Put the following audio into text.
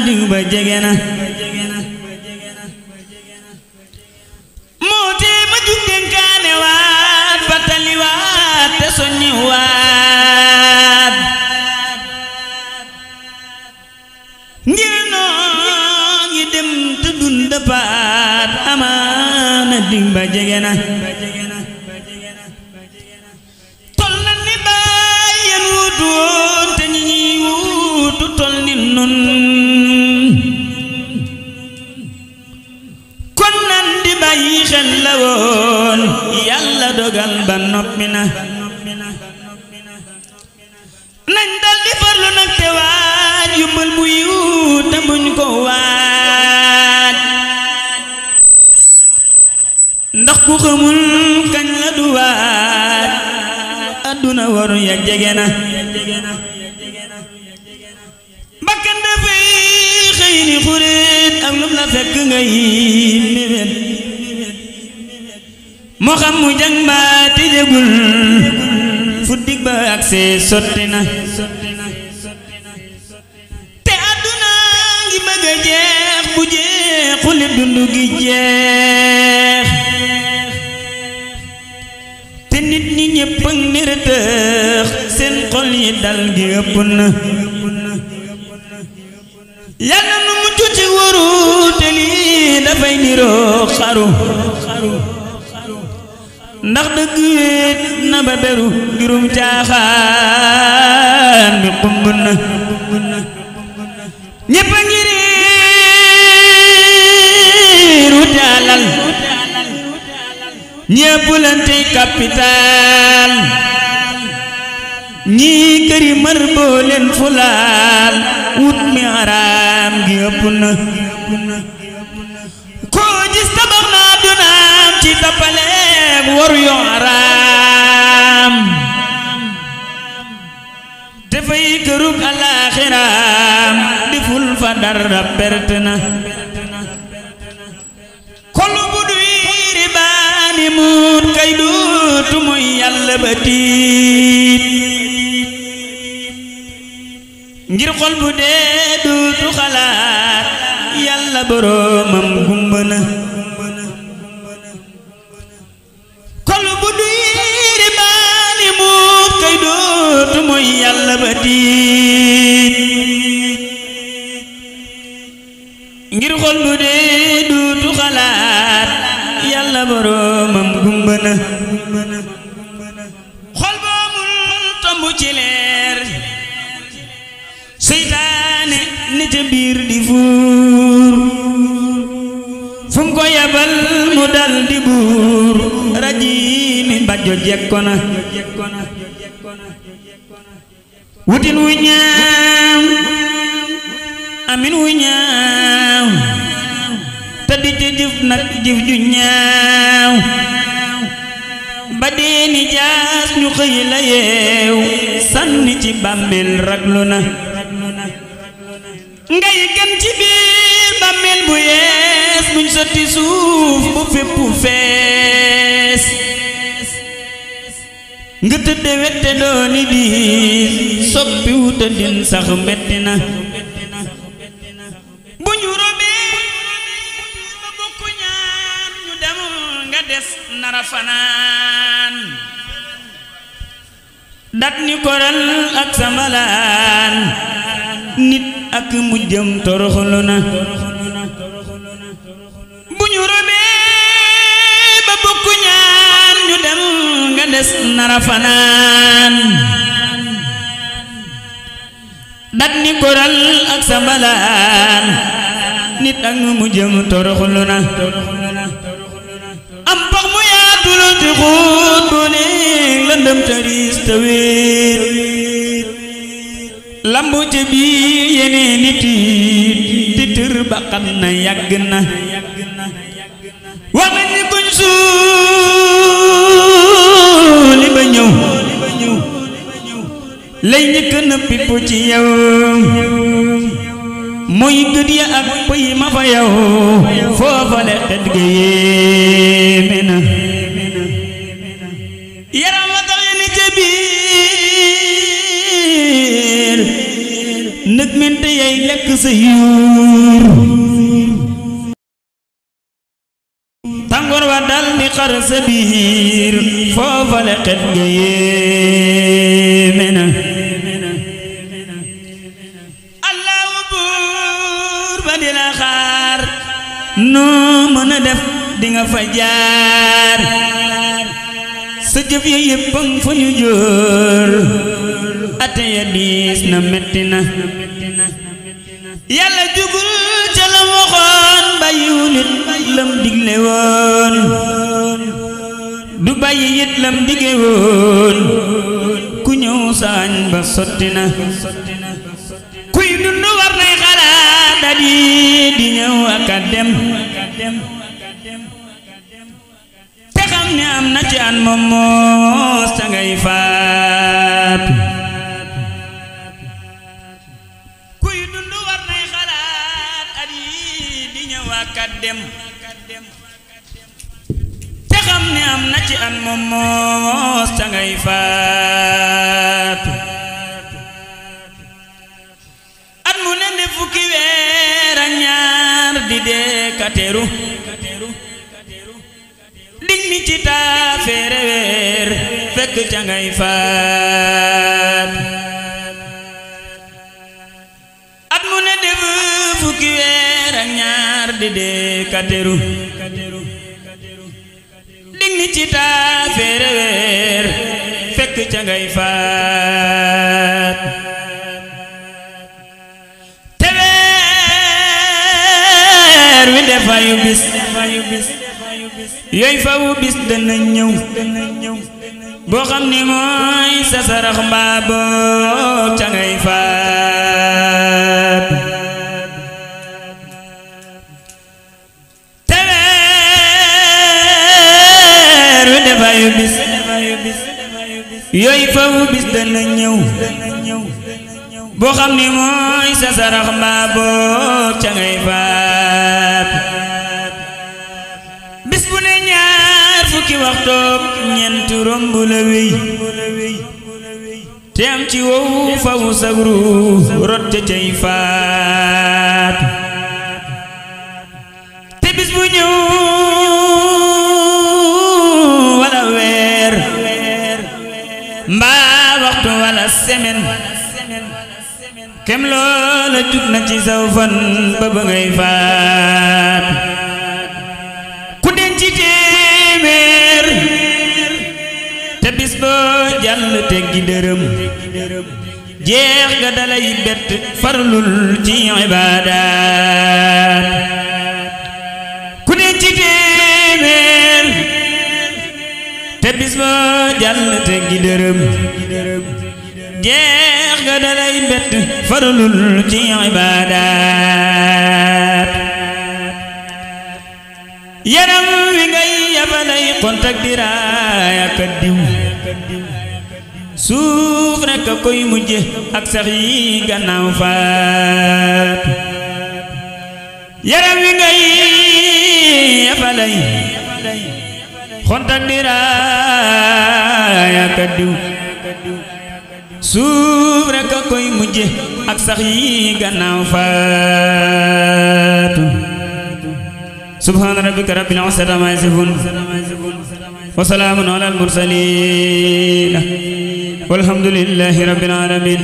dig ba jege na moo tee ma jug dénkaane waat fàttali waat te soññi waat ngir noo ngi dem te dund paat amaana dig ba jege na tol na ni bàyyen wuutu woon te ñi ñi wuutu tol ni nun kon nan di bàyyi xel la woon yàlla dogal ba noppi na nañ dal di farlu nag te waaj yubbal bu yiw te buñ ko waaj ndax ku xamul kañ la du waaj adduna waru ya jege na bakkan dafay xëy ni xureet ak lum la fekk ngay mébét moo xam mu jàng mbaa te jegul fu dig ba ak see sotti na te adduna ngi bëgg a jeex bu jeexuli dundu gi jeex te nit ñi ñépp ak ni rëtëx seen xol yi dal gi ëpp na yàlla nu mucc ci waru te lii dafay niroo xaru ndax dëgg wéet na ba beru ngirum caaxaan bi xumb na ñépp a ngi riir wuti alal ñépp lantey capital ñii këri mër boo leen fulaal wut mi araam gi ëpp na koo gis tabax na dunaam ci tappaleeg waru yoo araam dafay kërug alaaxiraam di ful fa dara perte na kolu bu duy ribaani muut kay duutu mooy yàlla ba tiit ngir xol bu dee duutu xalaat yàlla boroomam gumba na xol bu duy ribaani muut kay duutu mooy yàlla ba tiit ngir xol bu dee duutu xalaat yàlla boroomam gumba na xol boomul tomb ci leer seytaane ne ca biir di fuur fu mu ko yabal mu dal di buur rajiimi bàjjo jekko na wutin wu ñaaw amin wu ñaaw te di ca jëf nag jëf ju ñaaw ba deeni jaas ñu xëy la yeew sànni ci bàmmeel raglu na ngay gën ci biir bàmmeel bu yees buñ sotti suuf bu fépp fees nga tëdde wette dooni di soppi wuta din sax metti na bu ñu robee ba bokk ñaan ñu dem nga des nara fanaan dat ni koral ak samalaan nit ak mujjam toroxlu na bu ñu robee ba bokk ñaan ñu dem nga des nara fanaan dat ni koral ak samalaan nit ak mujjam toroxlu na am pax mu yaatu la te xóot boo ne lëndëm tëriis te wéet lambu ca biir yeneen nit yi tër ba xam na yàgg na wax nañ ni kuñ suuli ba ñëw lay njëkk na pipp ci yow mooy gët ya ak pëy ma fa yow foofale xet ga yéeme na yaram wa tax yene ca biir nëg mente yay lekk sa yuur tàngoor wa dal di xar sa biir foofale xet ga yéeme na allahu buur ba di la xaar noo mën a def di nga fa jaar sa jëf ya yépp fa ñu jóor ate ya diis na metti na yàlla jugul ca la waxoon bàyyiwul it lam digle woon du bàyyi it lam dige woon ku ñëw saañ ba sotti na kuy dund war nay xalaat dadi di ñëw ak a dem te xam ne am na ci an moom moos ta ngay faat kuy dund war nay xalaat adi di ñëw ak a dem te xam ne am na ci an moom moos ta ngay faat at mu ne fukki weer ak ñaar di dee kateru dig mi ci taafeere weer fekk ca ngay faat at mu ne def fukki weer ak ñaar di dee kateru dig mi ci taafeere weer fekk ca ngay faat te weer wi defayu bis yooy fawu bis dana ñëw boo xam ni mooy sa sarax mbaa boog ca ngay faat te weer wi defayu bis yooy fawu bis dana ñëw boo xam ni mooy sa sarax mbaa boog ca ngay faat fukki waxtoog ñeent romb la wéy te am ci wow fawu sagru rot ca cay faat te bis bu ñëw wala weer mbaa waxtu wala semaine kem loola jug na ci saw fan ba ba ngay faat ku denc te bis boo jàll teggi dërëm jeex ga dalay bett farlul ci ibaadaat ku ne ci téeméer te bis boo jàll teggi dërëm jeex ga dalay bett farlul ci ibaadaat yaram wi ngay yabalay kontak diraaya ka diw suuf rekk a koy mujje ak sax yi gannaaw faat yaram wi ngay yabalay kontak diraaya ka diw suuf rekk a koy mujje ak sax yi gannaaw faat subhaana rabbika rabbil izzati ammaa yasifuun wa salaamun alal mursaliin walhamdulillaahi rabbil aalamiin